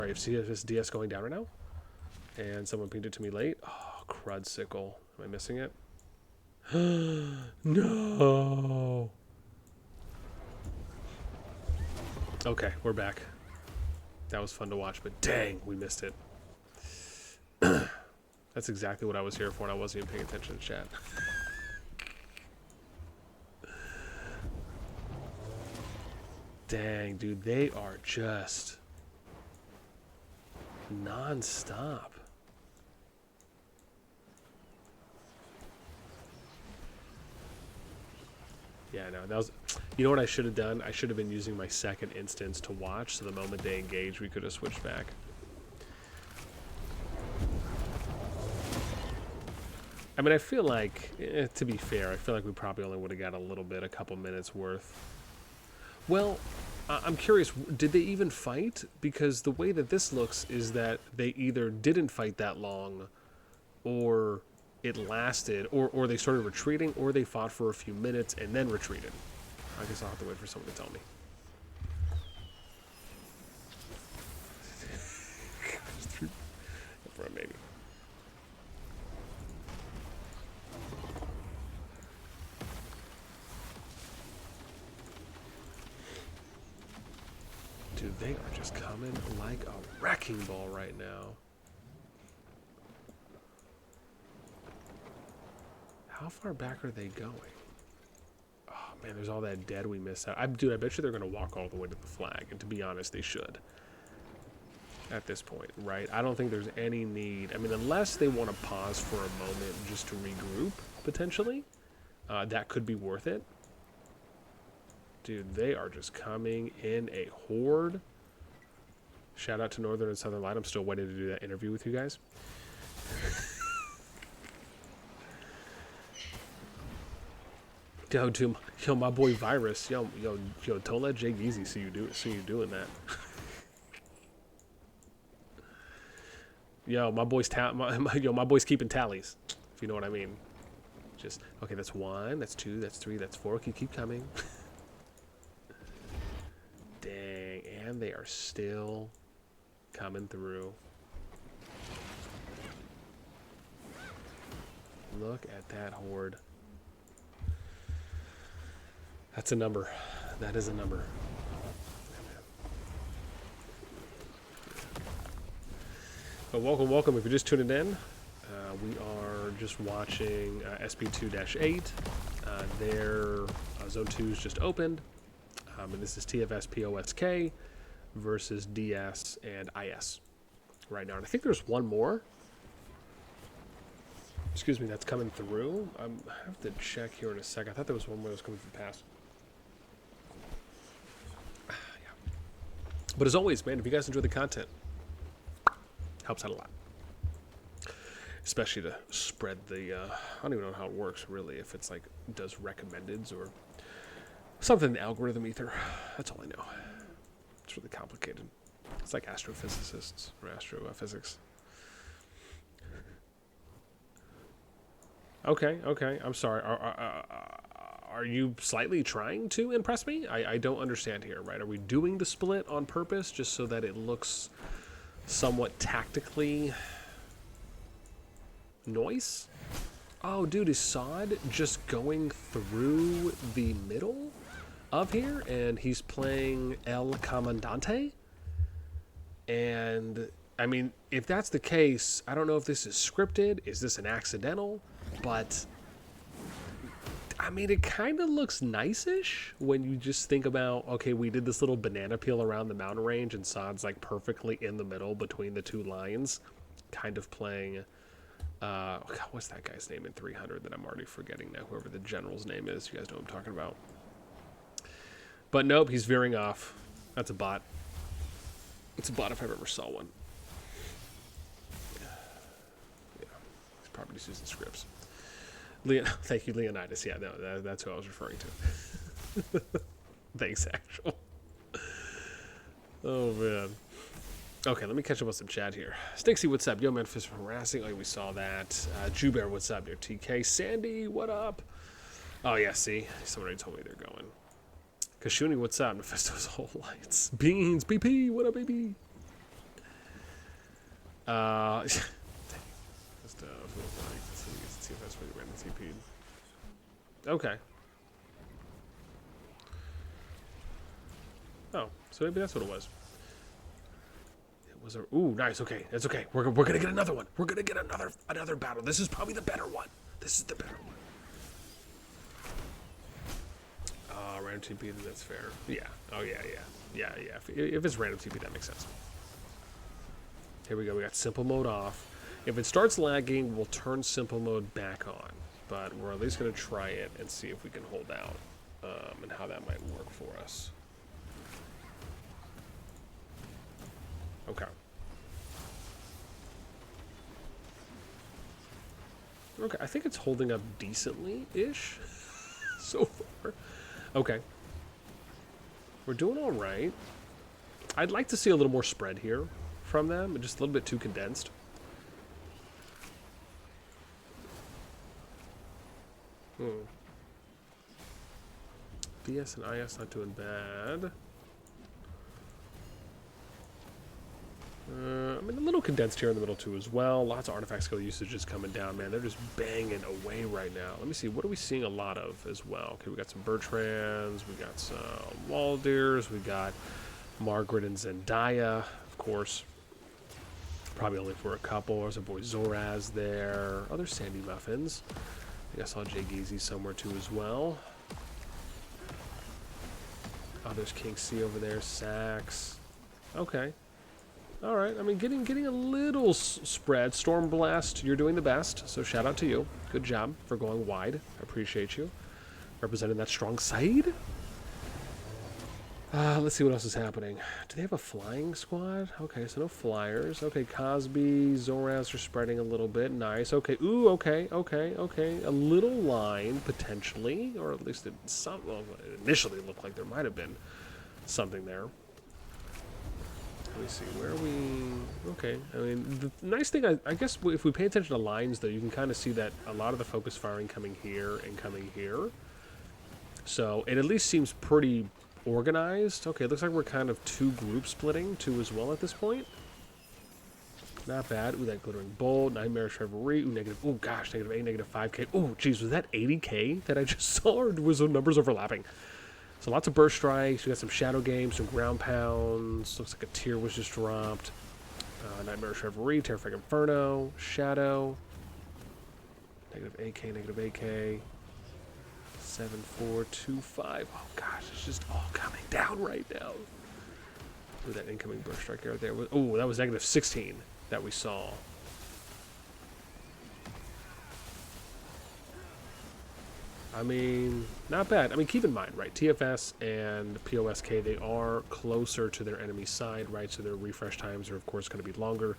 Sorry, if DS going down right now? And someone pinged it to me late. Oh, crud sickle. Am I missing it? No. Okay, we're back. That was fun to watch, but dang, we missed it. That's exactly what I was here for, and I wasn't even paying attention to chat. Dang, dude, they are just non-stop. Yeah, no, that was... You know what I should have done? I should have been using my second instance to watch, so the moment they engaged, we could have switched back. I mean, I feel like, to be fair, I feel like we probably only would have got a couple minutes worth. Well, I'm curious, did they even fight? Because the way that this looks is that they either didn't fight that long, or it lasted, or they started retreating, or they fought for a few minutes and then retreated. I guess I'll have to wait for someone to tell me. For a maybe. Dude, they are just coming like a wrecking ball right now. How far back are they going? Oh man, there's all that dead we missed out. Dude, I bet you they're going to walk all the way to the flag. And to be honest, they should. At this point, right? I don't think there's any need. I mean, unless they want to pause for a moment just to regroup, potentially. That could be worth it. Dude, they are just coming in a horde. Shout out to Northern and Southern Light. I'm still waiting to do that interview with you guys. Yo, dude, yo, my boy Virus. Yo, don't let Jake Easy see you doing that. Yo, my boy's my boy's keeping tallies, if you know what I mean. Just okay. That's 1. That's 2. That's 3. That's 4. Keep coming. Dang, and they are still coming through. Look at that horde. That's a number. That is a number. But welcome. If you're just tuning in, we are just watching SP2-8. Their Zone 2 is just opened. And this is TFS PoSK versus DS and IS right now. And I think there's one more. Excuse me, that's coming through. I have to check here in a sec. I thought there was one more that was coming from past. Yeah. But as always, man, if you guys enjoy the content, helps out a lot. Especially to spread the, I don't even know how it works, really. If it's like, does recommendeds or something in the algorithm ether. That's all I know. It's really complicated. It's like astrophysicists or astrophysics. Okay. I'm sorry. Are you slightly trying to impress me? I don't understand here, right? Are we doing the split on purpose just so that it looks somewhat tactically nice? Oh, dude, is Sod just going through the middle of here? And he's playing El Comandante? And, I mean, if that's the case, I don't know if this is scripted. Is this an accidental? But, I mean, it kind of looks nice-ish when you just think about, okay, we did this little banana peel around the mountain range, and Sod's, like, perfectly in the middle between the two lines, kind of playing, God, what's that guy's name in 300 that I'm already forgetting now, whoever the general's name is. You guys know what I'm talking about. But nope, he's veering off. That's a bot. It's a bot if I've ever saw one. Yeah, he's probably just using scripts. Thank you, Leonidas. Yeah, no, that's who I was referring to. Thanks, actual. Oh, man. Okay, let me catch up with some chat here. Stixie, what's up? Yo, Memphis harassing. Oh, we saw that. Jubear, what's up? Yo, TK. Sandy, what up? Oh, yeah, see? Someone already told me they're going. Kashuni, what's up? Mephisto's whole lights. Beans, BP, what up, baby? Just let's see if that's what you ran the TP'd. Okay. Oh, so maybe that's what it was. It was a ooh, nice. Okay, that's okay. We're gonna get another one. We're gonna get another battle. This is probably the better one. This is the better one. Random TP, that's fair. Yeah. Oh yeah. If it's random TP, that makes sense. Here we go. We got simple mode off. If it starts lagging, we'll turn simple mode back on. But we're at least going to try it and see if we can hold out and how that might work for us. Okay. Okay, I think it's holding up decently-ish so far. Okay. We're doing all right. I'd like to see a little more spread here from them, just a little bit too condensed. DS and IS not doing bad. I mean, a little condensed here in the middle too as well. Lots of artifact skill usage is coming down, man. They're just banging away right now. Let me see, what are we seeing a lot of as well? Okay, we got some Bertrands, we got some Waldirs, we got Margaret and Zendaya, of course. Probably only for a couple. There's a boy Zoraz there. Other Sandy Muffins. I think I saw Jay Geezy somewhere too as well. Oh, there's King C over there. Sax. Okay. All right. I mean, getting a little spread. Stormblast, you're doing the best. So shout out to you. Good job for going wide. I appreciate you representing that strong side. Let's see what else is happening. Do they have a flying squad? Okay, so no flyers. Okay, Cosby, Zoraz are spreading a little bit. Nice. Okay. Ooh, okay. A little line, potentially. Or at least it initially looked like there might have been something there. Let me see. Where are we? Okay. I mean, the nice thing, I guess, if we pay attention to lines, though, you can kind of see that a lot of the focus firing coming here and coming here. So it at least seems pretty organized. Okay, looks like we're kind of two group splitting too as well at this point. Not bad. Ooh, that glittering bolt, nightmarish reverie. Ooh, negative. Oh gosh, -8, -5k. Oh, geez, was that 80k that I just saw, or was those numbers overlapping? So lots of burst strikes. We got some shadow games, some ground pounds. Looks like a tier was just dropped. Nightmarish reverie, terrifying inferno, shadow. -8k, -8k. 7425. Oh gosh, it's just all coming down right now. Ooh, that incoming burst strike right there. Oh, that was -16 that we saw. I mean, not bad. I mean, keep in mind, right? TFS and PoSK, they are closer to their enemy side, right? So their refresh times are, of course, going to be longer.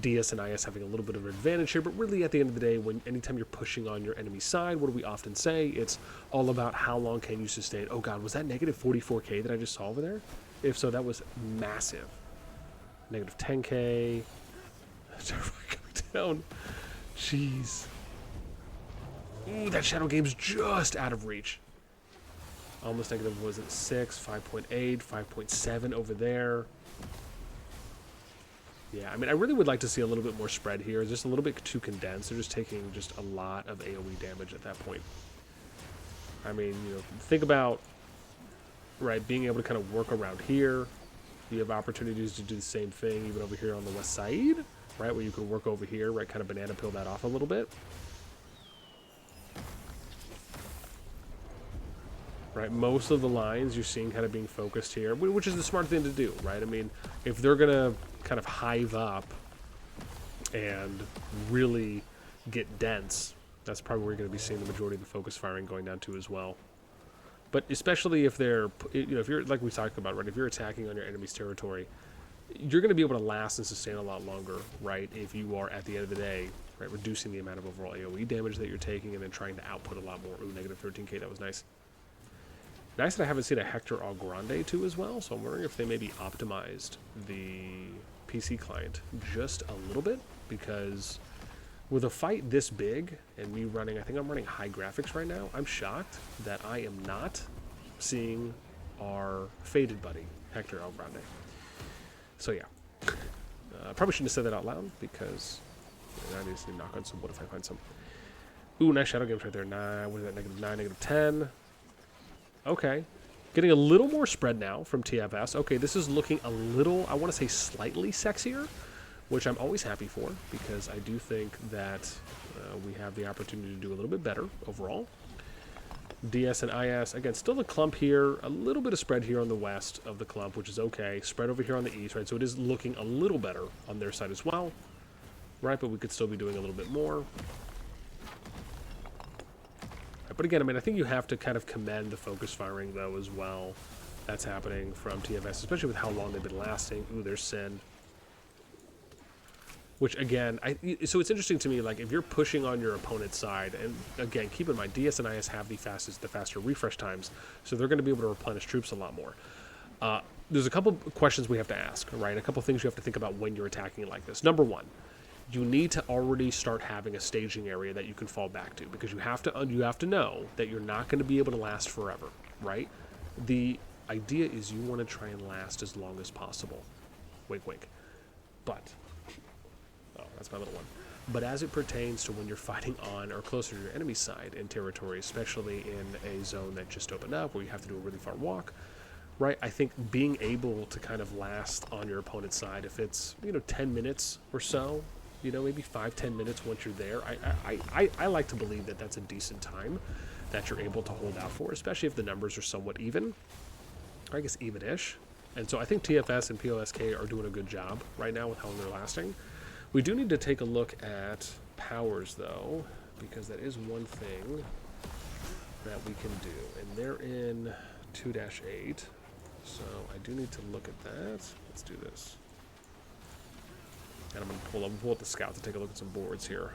DS and IS having a little bit of an advantage here, but really at the end of the day, anytime you're pushing on your enemy side, what do we often say? It's all about how long can you sustain. Oh god, was that -44k that I just saw over there? If so, that was massive. -10k. Coming down. Jeez. Ooh, that shadow game's just out of reach. Almost negative, was it 6, 5.8, 5.7 over there. Yeah, I mean, I really would like to see a little bit more spread here. It's just a little bit too condensed. They're just taking just a lot of AoE damage at that point. I mean, you know, think about, right, being able to kind of work around here. You have opportunities to do the same thing even over here on the west side, right, where you can work over here, right, kind of banana peel that off a little bit. Right, most of the lines you're seeing kind of being focused here, which is the smart thing to do, right? I mean, if they're going to kind of hive up and really get dense, that's probably where you're going to be seeing the majority of the focus firing going down to as well. But especially if they're, you know, if you're, like we talked about, right, if you're attacking on your enemy's territory, you're going to be able to last and sustain a lot longer, right, if you are, at the end of the day, right, reducing the amount of overall AoE damage that you're taking and then trying to output a lot more. Ooh, -13k, that was nice. Nice that I haven't seen a Hector Al Grande too as well, so I'm wondering if they maybe optimized the PC client just a little bit, because with a fight this big and me running, I think I'm running high graphics right now, I'm shocked that I am not seeing our faded buddy, Hector Al Grande. So yeah, Probably shouldn't have said that out loud because I need to knock on some wood if I find some. Ooh, nice shadow games right there. What is that? -9, -10. Okay. Getting a little more spread now from TFS. Okay, this is looking a little, I want to say slightly sexier, which I'm always happy for because I do think that we have the opportunity to do a little bit better overall. DS and IS, again, still the clump here, a little bit of spread here on the west of the clump, which is okay. Spread over here on the east, right? So it is looking a little better on their side as well, right? But we could still be doing a little bit more. But again, I mean, I think you have to kind of commend the focus firing, though, as well. That's happening from TFS, especially with how long they've been lasting. Ooh, there's Sin. Which, again, so it's interesting to me, like, if you're pushing on your opponent's side, and again, keep in mind, DS and IS have the faster refresh times, so they're going to be able to replenish troops a lot more. There's a couple questions we have to ask, right? A couple things you have to think about when you're attacking like this. Number one, you need to already start having a staging area that you can fall back to, because you have to know that you're not going to be able to last forever, right? The idea is you want to try and last as long as possible. Wink, wink. But, oh, that's my little one. But as it pertains to when you're fighting on or closer to your enemy's side in territory, especially in a zone that just opened up where you have to do a really far walk, right? I think being able to kind of last on your opponent's side, if it's, 10 minutes or so, maybe 5-10 minutes once you're there. I like to believe that that's a decent time that you're able to hold out for, especially if the numbers are somewhat even, or I guess even-ish. And so I think TFS and PoSK are doing a good job right now with how long they're lasting. We do need to take a look at powers, though, because that is one thing that we can do. And they're in 2-8, so I do need to look at that. Let's do this. And I'm going to pull up the scout to take a look at some boards here.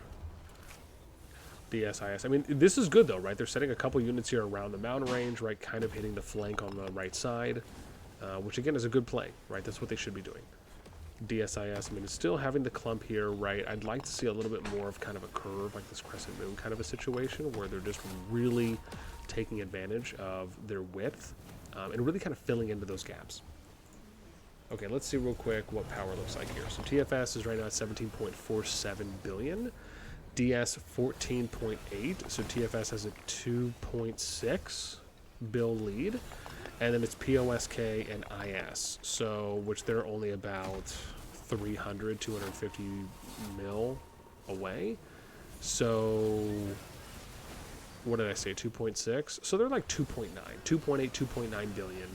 DSIS. I mean, this is good, though, right? They're setting a couple units here around the mountain range, right? Kind of hitting the flank on the right side, which, again, is a good play, right? That's what they should be doing. DSIS, I mean, it's still having the clump here, right? I'd like to see a little bit more of kind of a curve, like this crescent moon kind of a situation, where they're just really taking advantage of their width and really kind of filling into those gaps. Okay, let's see real quick what power looks like here. So TFS is right now at 17.47 billion. DS 14.8. So TFS has a 2.6 bill lead. And then it's PoSK and IS. So, which they're only about 250 mil away. So, what did I say? 2.6? So they're like 2.9, 2.8, 2.9 billion.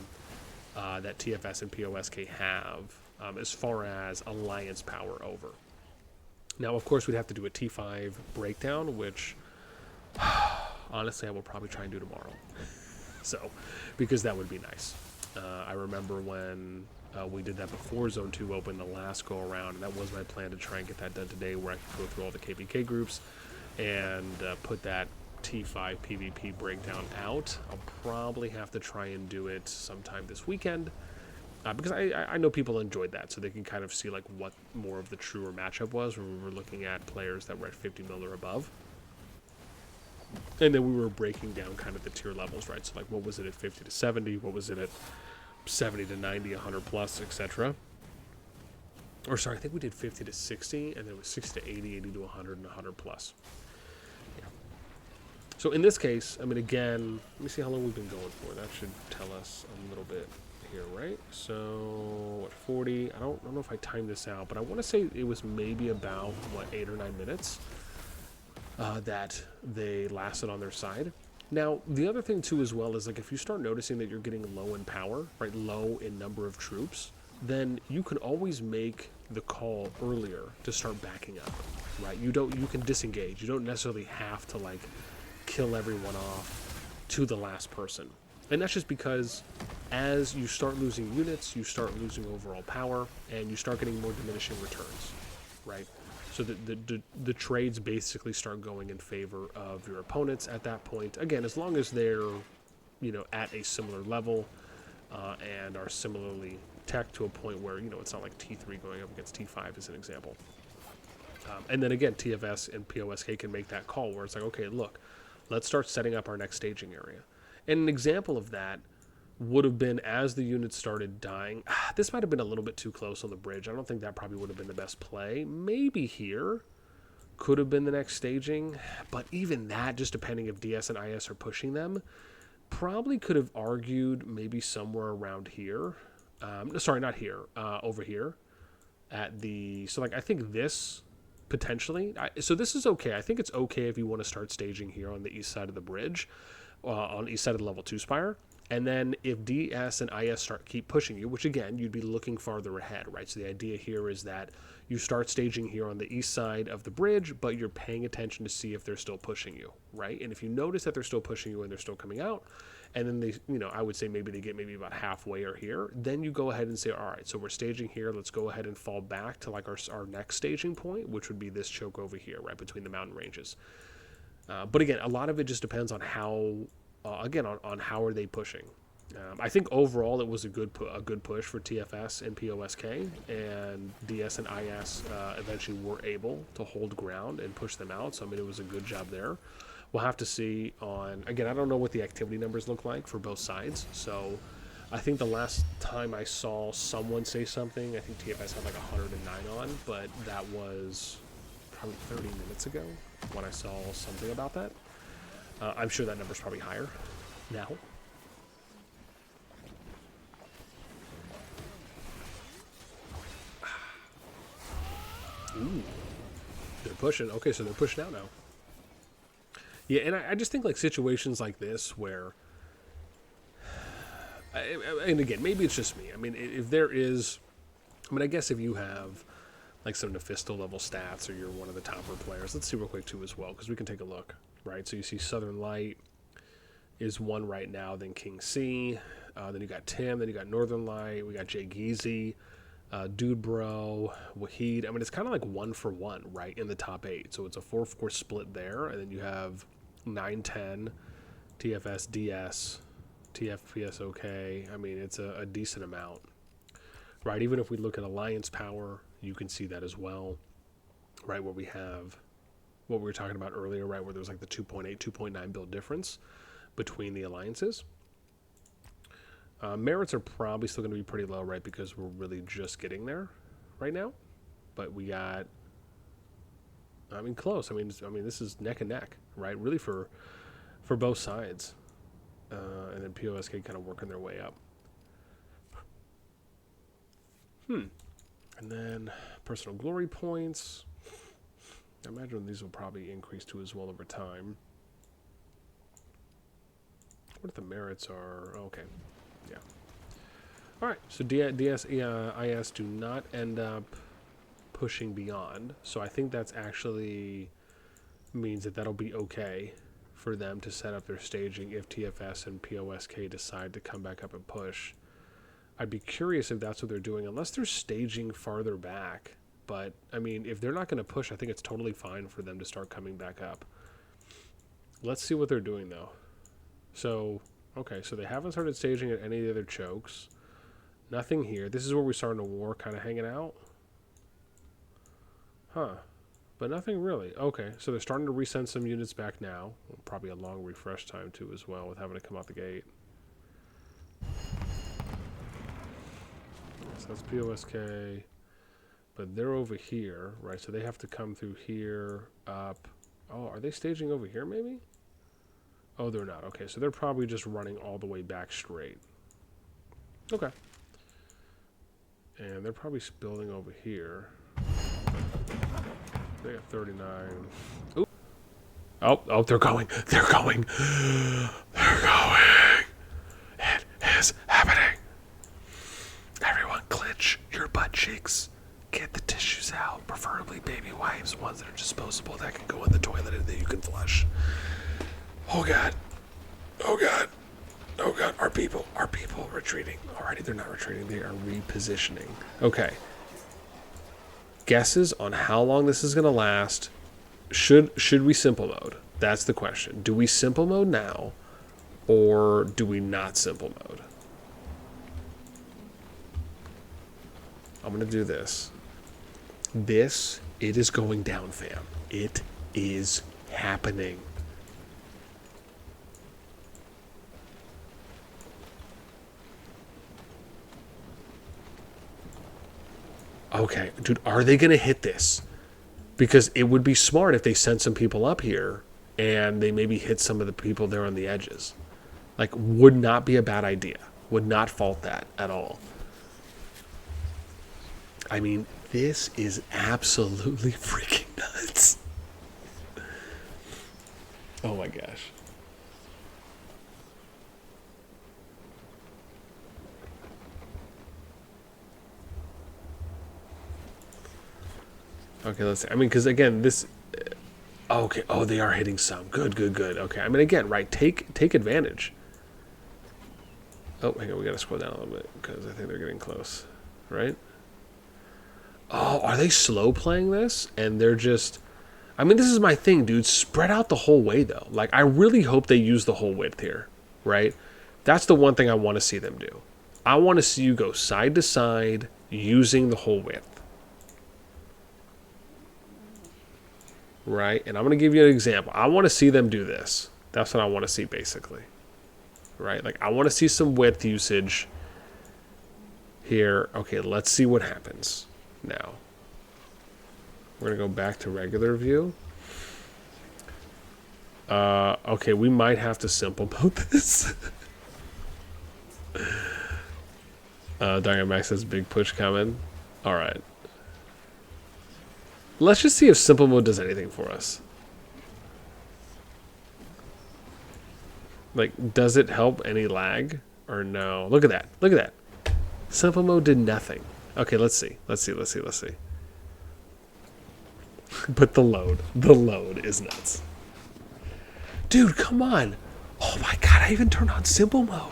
That TFS and PoSK have as far as alliance power over. Now, of course, we'd have to do a T5 breakdown, which honestly I will probably try and do tomorrow. So, because that would be nice. I remember when we did that before Zone 2 opened the last go around, and that was my plan to try and get that done today, where I could go through all the KvK groups and put that T5 PvP breakdown out. I'll probably have to try and do it sometime this weekend because I know people enjoyed that, so they can kind of see like what more of the truer matchup was when we were looking at players that were at 50 mil or above. And then we were breaking down kind of the tier levels, right? So like what was it at 50 to 70? What was it at 70 to 90, 100 plus, etc.? Or sorry, I think we did 50 to 60, and then it was 60 to 80, 80 to 100, and 100 plus. So in this case, I mean, again, let me see how long we've been going for. That should tell us a little bit here, right? So, what, 40? I don't know if I timed this out, but I want to say it was maybe about, what, 8 or 9 minutes that they lasted on their side. Now, the other thing, too, as well, is, like, if you start noticing that you're getting low in power, right, low in number of troops, then you can always make the call earlier to start backing up, right? You can disengage. You don't necessarily have to, like, kill everyone off to the last person. And that's just because as you start losing units, you start losing overall power, and you start getting more diminishing returns, right? So the trades basically start going in favor of your opponents at that point. Again, as long as they're, at a similar level and are similarly tech to a point where, it's not like T3 going up against T5 as an example. And then again, TFS and PoSK can make that call where it's like, okay, look, let's start setting up our next staging area. And an example of that would have been as the units started dying. This might have been a little bit too close on the bridge. I don't think that probably would have been the best play. Maybe here could have been the next staging, but even that, just depending if DS and IS are pushing them, probably could have argued maybe somewhere around here. Sorry, not here. Over here at the... So, like, I think this potentially... So this is okay. I think it's okay if you want to start staging here on the east side of the bridge, on the east side of the level 2 spire. And then if DS and IS keep pushing you, which again, you'd be looking farther ahead, right? So the idea here is that you start staging here on the east side of the bridge, but you're paying attention to see if they're still pushing you, right? And if you notice that they're still pushing you and they're still coming out, and then they, you know, I would say maybe they get maybe about halfway or here, then you go ahead and say, all right, so we're staging here. Let's go ahead and fall back to like our next staging point, which would be this choke over here, right between the mountain ranges. But again, a lot of it just depends on how, again, on how are they pushing. I think overall it was a good push for TFS and PoSK, and DS and IS eventually were able to hold ground and push them out. So I mean, it was a good job there. We'll have to see on, again, I don't know what the activity numbers look like for both sides. So I think the last time I saw someone say something, I think TFS had like 109 on, but that was probably 30 minutes ago when I saw something about that. I'm sure that number's probably higher now. Ooh, they're pushing. Okay, so they're pushing out now. Yeah, and I just think like situations like this where, and again, maybe it's just me. I mean, if there is, I mean, I guess if you have like some Mephisto level stats or you're one of the topper players, let's see real quick too as well, because we can take a look, right? So you see Southern Light is one right now, then King C, then you got Tim, then you got Northern Light, we got Jay Geezy, Dude Bro, Wahid. I mean, it's kind of like 1 for 1, right, in the top 8. So it's a 4-4 split there, and then you have 9-10, TFS, DS, TFS, OK. I mean, it's a decent amount, right? Even if we look at Alliance Power, you can see that as well, right, where we have what we were talking about earlier, right, where there's like the 2.8, 2.9 build difference between the alliances. Merits are probably still going to be pretty low, right, because we're really just getting there right now. But we got, I mean, close. I mean, this is neck and neck, right, really for both sides. And then PoSK kind of working their way up. And then personal glory points. I imagine these will probably increase too as well over time. What if the merits are, okay. Yeah. All right. So DS, IS do not end up pushing beyond. So I think that's actually means that that'll be okay for them to set up their staging if TFS and PoSK decide to come back up and push. I'd be curious if that's what they're doing, unless they're staging farther back. But, I mean, if they're not going to push, I think it's totally fine for them to start coming back up. Let's see what they're doing, though. So... Okay, so they haven't started staging at any of the other chokes. Nothing here. This is where we started a war kind of hanging out. Huh. But nothing really. Okay, so they're starting to resend some units back now. Probably a long refresh time too as well with having to come out the gate. So that's PoSK. But they're over here, right? So they have to come through here, up. Oh, are they staging over here maybe? Oh, they're not. Okay, so they're probably just running all the way back straight. Okay. And they're probably building over here. They got 39. Ooh. Oh, they're going. They're going. They're going. It is happening. Everyone clench your butt cheeks. Get the tissues out, preferably baby wipes, ones that are disposable that can go in the toilet and that you can flush. Oh God. Oh God. Oh God. Our people retreating. Alrighty, they're not retreating. They are repositioning. Okay. Guesses on how long this is going to last. Should we simple mode? That's the question. Do we simple mode now, or do we not simple mode? I'm going to do this. It is going down, fam. It is happening. Okay, dude, are they going to hit this? Because it would be smart if they sent some people up here and they maybe hit some of the people there on the edges. Like, would not be a bad idea. Would not fault that at all. I mean, this is absolutely freaking nuts. Oh my gosh. Okay, let's see. I mean, because again, this... Okay, oh, they are hitting some. Good, good, good. Okay, I mean, again, right, take advantage. Oh, hang on, we gotta scroll down a little bit, because I think they're getting close. Right? Oh, are they slow playing this? And they're just... I mean, this is my thing, dude. Spread out the whole way, though. Like, I really hope they use the whole width here, right? That's the one thing I want to see them do. I want to see you go side to side using the whole width. Right? And I'm going to give you an example. I want to see them do this. That's what I want to see, basically. Right? Like, I want to see some width usage here. Okay, let's see what happens now. We're going to go back to regular view. Okay, we might have to simple mode this. Dynamax says big push coming. All right. Let's just see if simple mode does anything for us. Like, does it help any lag or no? Look at that. Look at that. Simple mode did nothing. Okay, let's see. Let's see. Let's see. Let's see. But the load is nuts. Dude, come on. Oh my God, I even turned on simple mode.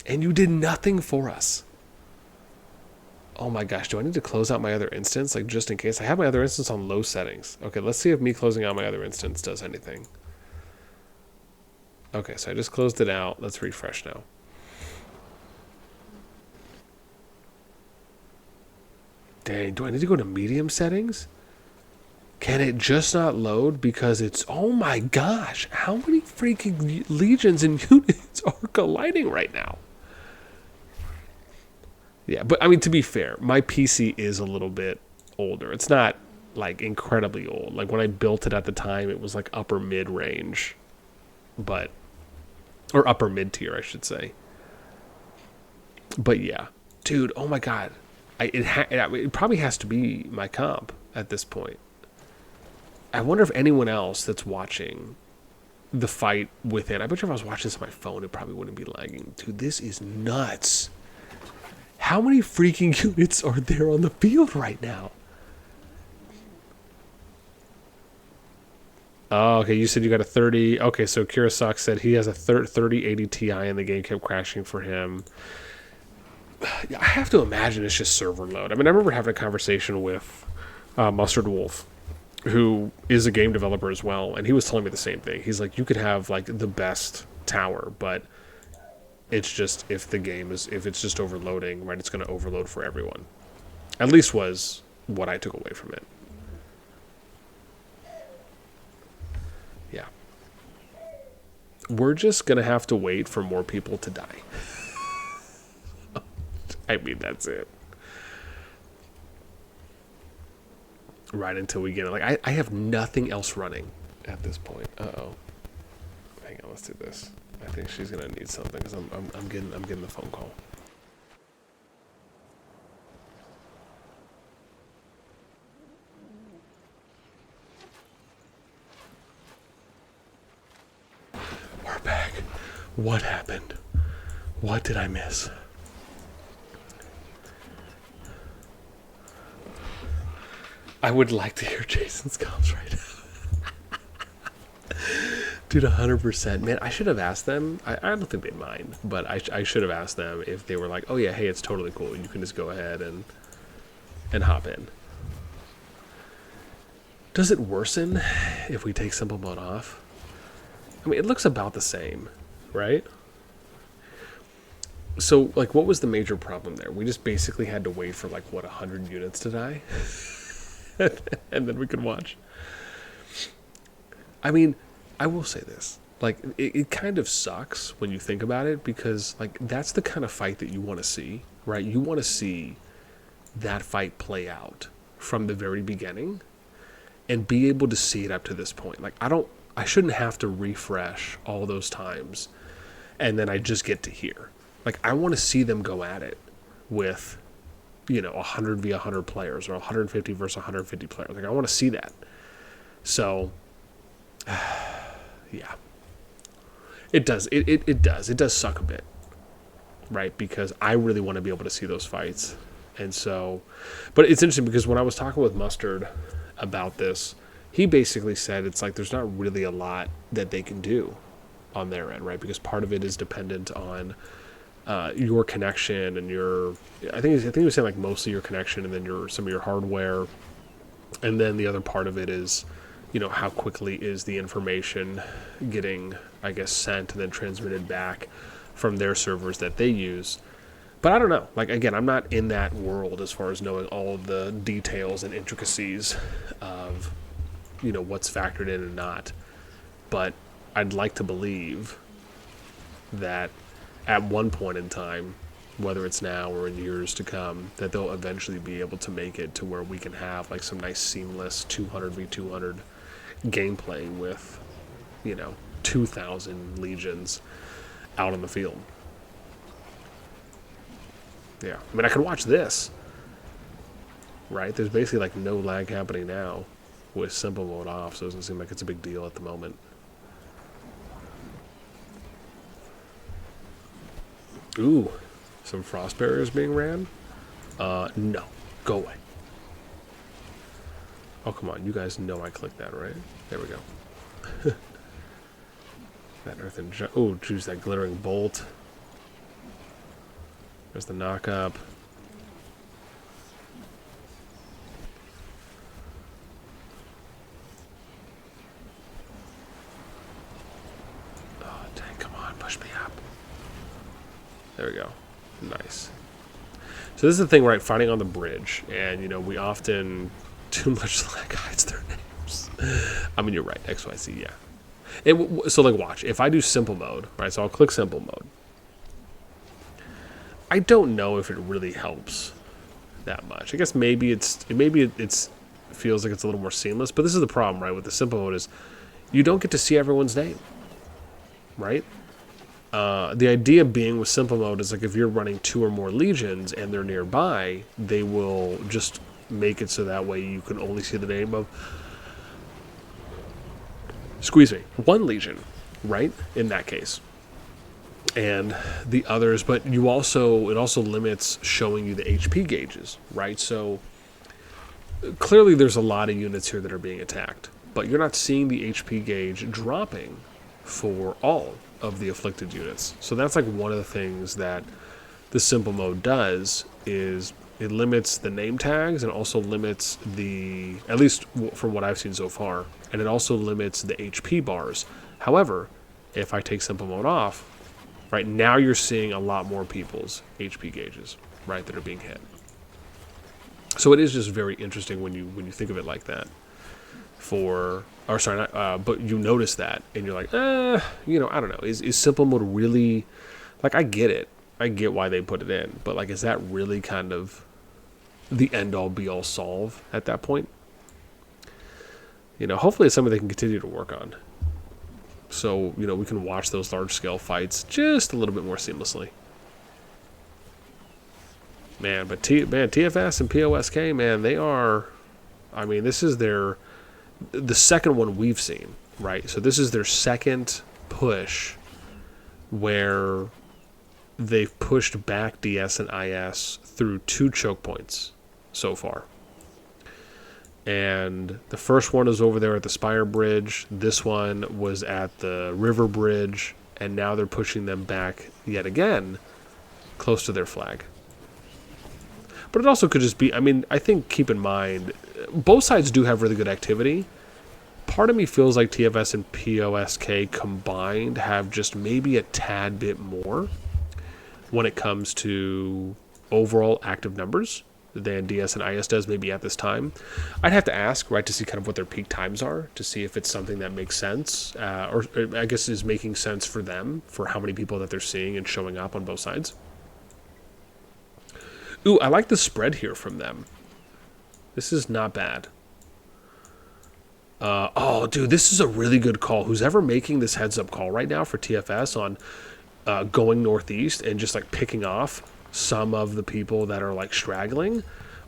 And you did nothing for us. Oh my gosh, do I need to close out my other instance? Like, just in case. I have my other instance on low settings. Okay, let's see if me closing out my other instance does anything. Okay, so I just closed it out. Let's refresh now. Dang, do I need to go to medium settings? Can it just not load because it's... Oh my gosh, how many freaking legions and units are colliding right now? Yeah, but I mean, to be fair, my PC is a little bit older. It's not, like, incredibly old. Like, when I built it at the time, it was, like, upper mid-range. But... Or upper mid-tier, I should say. But, yeah. Dude, oh my God. It probably has to be my comp at this point. I wonder if anyone else that's watching the fight within... I bet you if I was watching this on my phone, it probably wouldn't be lagging. Dude, this is nuts. How many freaking units are there on the field right now? Oh, okay, you said you got a 30. Okay, so Kirasak said he has a 3080 Ti and the game kept crashing for him. I have to imagine it's just server load. I mean, I remember having a conversation with Mustard Wolf, who is a game developer as well, and he was telling me the same thing. He's like, you could have like the best tower, but it's just if it's just overloading, right? It's going to overload for everyone. At least was what I took away from it. Yeah. We're just going to have to wait for more people to die. I mean, that's it. Right until we get it. Like, I have nothing else running at this point. Uh-oh. Hang on, let's do this. I think she's gonna need something because I'm getting the phone call. We're back. What happened? What did I miss? I would like to hear Jason's comms right now. Dude, 100%. Man, I should have asked them. I don't think they'd mind, but I should have asked them if they were like, oh yeah, hey, it's totally cool. You can just go ahead and hop in. Does it worsen if we take simple mode off? I mean, it looks about the same, right? So, like, what was the major problem there? We just basically had to wait for, like, what, 100 units to die? And then we could watch. I mean, I will say this. Like, it kind of sucks when you think about it because, like, that's the kind of fight that you want to see, right? You want to see that fight play out from the very beginning and be able to see it up to this point. Like, I shouldn't have to refresh all those times and then I just get to here. Like, I want to see them go at it with, 100 v 100 players or 150 versus 150 players. Like, I want to see that. So, yeah. It does. It does. It does suck a bit, right? Because I really want to be able to see those fights. And so, but it's interesting because when I was talking with Mustard about this, he basically said it's like there's not really a lot that they can do on their end, right? Because part of it is dependent on your connection and your, I think he was saying like mostly your connection and then some of your hardware. And then the other part of it is, how quickly is the information getting, I guess, sent and then transmitted back from their servers that they use. But I don't know. Like, again, I'm not in that world as far as knowing all of the details and intricacies of, what's factored in and not. But I'd like to believe that at one point in time, whether it's now or in years to come, that they'll eventually be able to make it to where we can have like some nice seamless 200v200 gameplay with, 2,000 legions out on the field. Yeah, I mean, I could watch this, right? There's basically like no lag happening now with simple mode off, so it doesn't seem like it's a big deal at the moment. Ooh, some frost barriers being ran? No. Go away. Oh, come on. You guys know I clicked that, right? There we go. That earth and... Oh, choose that glittering bolt. There's the knock-up. Oh, dang. Come on. Push me up. There we go. Nice. So this is the thing, right? Fighting on the bridge. And, we often too much lag hides their names. I mean, you're right. XYZ, yeah. So, like, watch. If I do simple mode, right? So I'll click simple mode. I don't know if it really helps that much. I guess maybe it feels like it's a little more seamless. But this is the problem, right? With the simple mode is you don't get to see everyone's name, right? The idea being with simple mode is like if you're running 2 or more legions and they're nearby, they will just make it so that way you can only see the name of, squeeze me, 1 legion, right? In that case. And the others, but it also limits showing you the HP gauges, right? So clearly there's a lot of units here that are being attacked, but you're not seeing the HP gauge dropping for all of the afflicted units. So that's like one of the things that the simple mode does is it limits the name tags and also limits the, at least from what I've seen so far, and it also limits the HP bars. However, if I take simple mode off, right now you're seeing a lot more people's HP gauges, right, that are being hit. So it is just very interesting when you think of it like that. But you notice that, and you're like, I don't know. Is simple mode really, like, I get it. I get why they put it in, but like, is that really kind of the end-all be-all solve at that point? Hopefully it's something they can continue to work on. So, we can watch those large-scale fights just a little bit more seamlessly. Man, but TFS and PoSK, man, they are, I mean, this is the second one we've seen, right? So this is their second push where they've pushed back DS and IS through 2 choke points so far. And the first one is over there at the Spire Bridge. This one was at the River Bridge. And now they're pushing them back yet again close to their flag. But it also could just be, I mean, I think, keep in mind, both sides do have really good activity. Part of me feels like TFS and PoSK combined have just maybe a tad bit more when it comes to overall active numbers than DS and IS does maybe at this time. I'd have to ask, right, to see kind of what their peak times are, to see if it's something that makes sense, or I guess is making sense for them, for how many people that they're seeing and showing up on both sides. Ooh, I like the spread here from them. This is not bad. Oh, dude, this is a really good call. Who's ever making this heads up call right now for TFS on going northeast and just like picking off some of the people that are like straggling,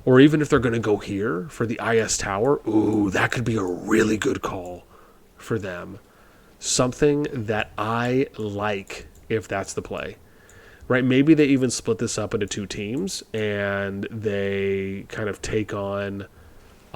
or even if they're going to go here for the IS tower, ooh, that could be a really good call for them. Something that I like if that's the play. Right, maybe they even split this up into 2 teams and they kind of take on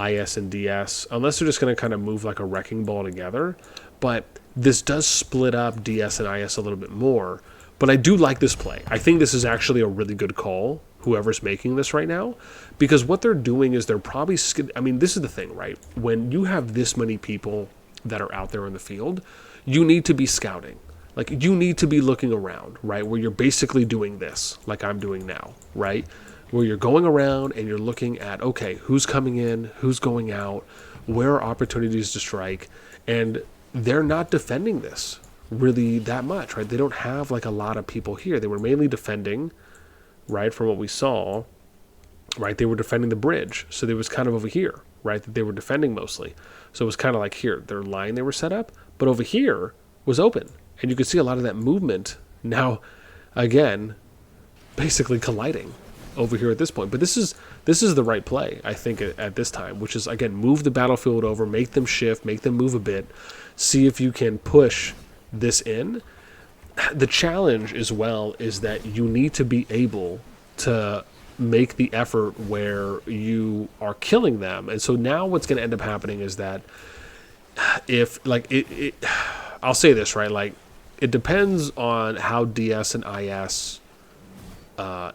IS and DS, unless they're just going to kind of move like a wrecking ball together. But this does split up DS and IS a little bit more. But I do like this play. I think this is actually a really good call, whoever's making this right now, because what they're doing is they're probably, I mean, this is the thing, right? When you have this many people that are out there in the field, you need to be scouting. Like, you need to be looking around, right? Where you're basically doing this, like I'm doing now, right? Where you're going around and you're looking at, okay, who's coming in, who's going out, where are opportunities to strike, and they're not defending this really that much, right? They don't have like a lot of people here. They were mainly defending, right, from what we saw, right? They were defending the bridge, so there was kind of over here, right, that they were defending mostly. So it was kind of like here, their line they were set up, but over here was open. And you could see a lot of that movement now, again, basically colliding over here at this point. But this is the right play, I think, at this time, which is, again, move the battlefield over, make them shift, make them move a bit, see if you can push this in. The challenge as well is that you need to be able to make the effort where you are killing them. And so now what's going to end up happening is that if, like, I'll say this, right, like, it depends on how DS and IS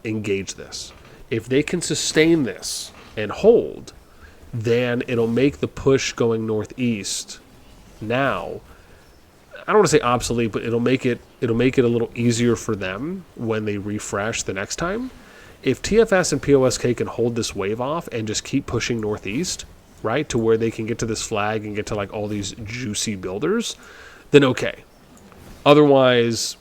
engage this. If they can sustain this and hold, then it'll make the push going northeast now, I don't want to say obsolete, but it'll make it a little easier for them when they refresh the next time. If TFS and PoSK can hold this wave off and just keep pushing northeast, right, to where they can get to this flag and get to like all these juicy builders, then okay. Otherwise,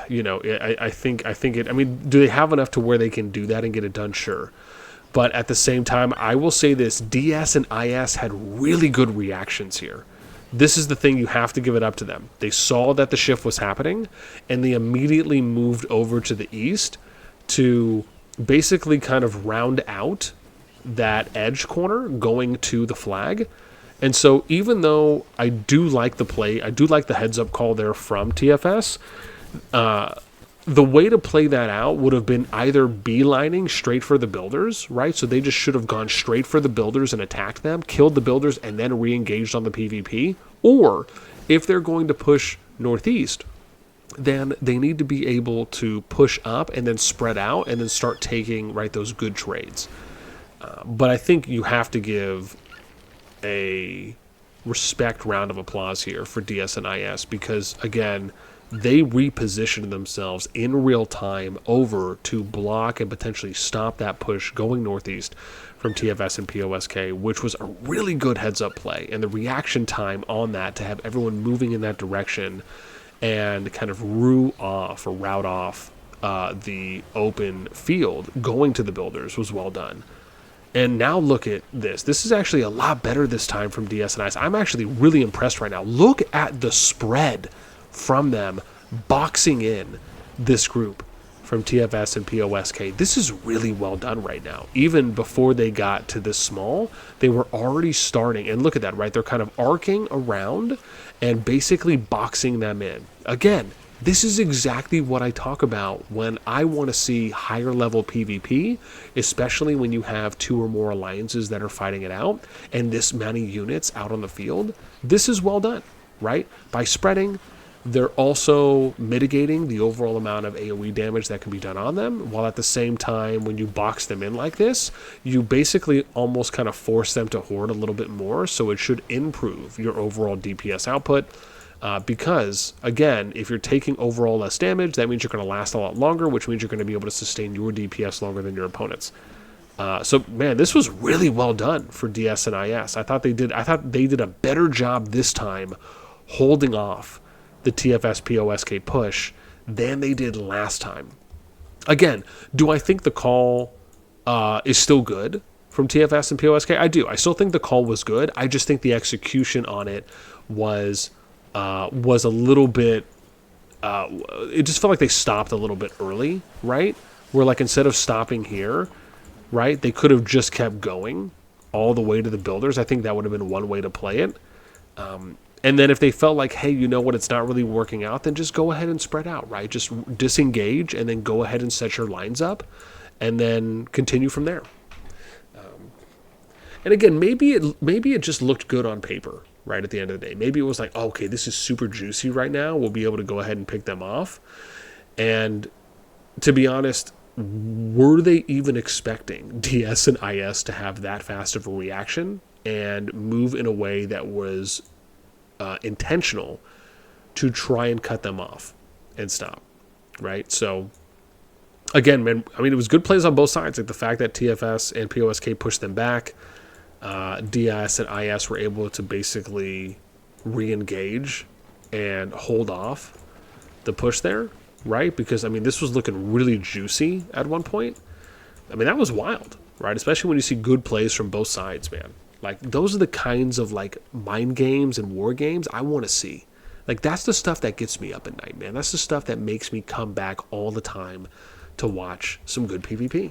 you know, I think it, I mean, do they have enough to where they can do that and get it done? Sure. But at the same time, I will say this, DS and IS had really good reactions here. This is the thing, you have to give it up to them. They saw that the shift was happening, and they immediately moved over to the east to basically kind of round out that edge corner going to the flag. And so even though I do like the play, I do like the heads-up call there from TFS, the way to play that out would have been either beelining straight for the builders, right? So they just should have gone straight for the builders and attacked them, killed the builders, and then re-engaged on the PvP. Or if they're going to push northeast, then they need to be able to push up and then spread out and then start taking, right, those good trades. But I think you have to give a respect round of applause here for DS and IS because, again, they repositioned themselves in real time over to block and potentially stop that push going northeast from TFS and PoSK, which was a really good heads-up play. And the reaction time on that to have everyone moving in that direction and kind of route off the open field going to the builders was well done. And now look at this. This is actually a lot better this time from DS and IS. I'm actually really impressed right now. Look at the spread from them boxing in this group from TFS and PoSK. This is really well done right now. Even before they got to this small, they were already starting. And look at that, right? They're kind of arcing around and basically boxing them in. Again, this is exactly what I talk about when I want to see higher level PvP, especially when you have 2 or more alliances that are fighting it out and this many units out on the field. This is well done, right? By spreading, they're also mitigating the overall amount of AoE damage that can be done on them, while at the same time, when you box them in like this, you basically almost kind of force them to hoard a little bit more, so it should improve your overall DPS output. Because, again, if you're taking overall less damage, that means you're going to last a lot longer, which means you're going to be able to sustain your DPS longer than your opponents. So, man, this was really well done for DS and IS. I thought they did a better job this time holding off the TFS PoSK push than they did last time. Again, do I think the call is still good from TFS and PoSK. I do. I still think the call was good. I just think the execution on it was a little bit. It just felt like they stopped a little bit early, right? Where like instead of stopping here, right, they could have just kept going all the way to the builders. I think that would have been one way to play it. And then if they felt like, hey, you know what, it's not really working out, then just go ahead and spread out, right? Just disengage and then go ahead and set your lines up and then continue from there. And again, maybe it just looked good on paper, right, at the end of the day. Maybe it was like, oh, okay, this is super juicy right now. We'll be able to go ahead and pick them off. And to be honest, were they even expecting DS and IS to have that fast of a reaction and move in a way that was intentional to try and cut them off and stop, right? So again, man, I mean, it was good plays on both sides. Like the fact that TFS and PoSK pushed them back, DS and IS were able to basically re-engage and hold off the push there, right? Because, I mean, this was looking really juicy at one point. I mean, that was wild, right? Especially when you see good plays from both sides, man. Like, those are the kinds of, like, mind games and war games I want to see. Like, that's the stuff that gets me up at night, man. That's the stuff that makes me come back all the time to watch some good PvP.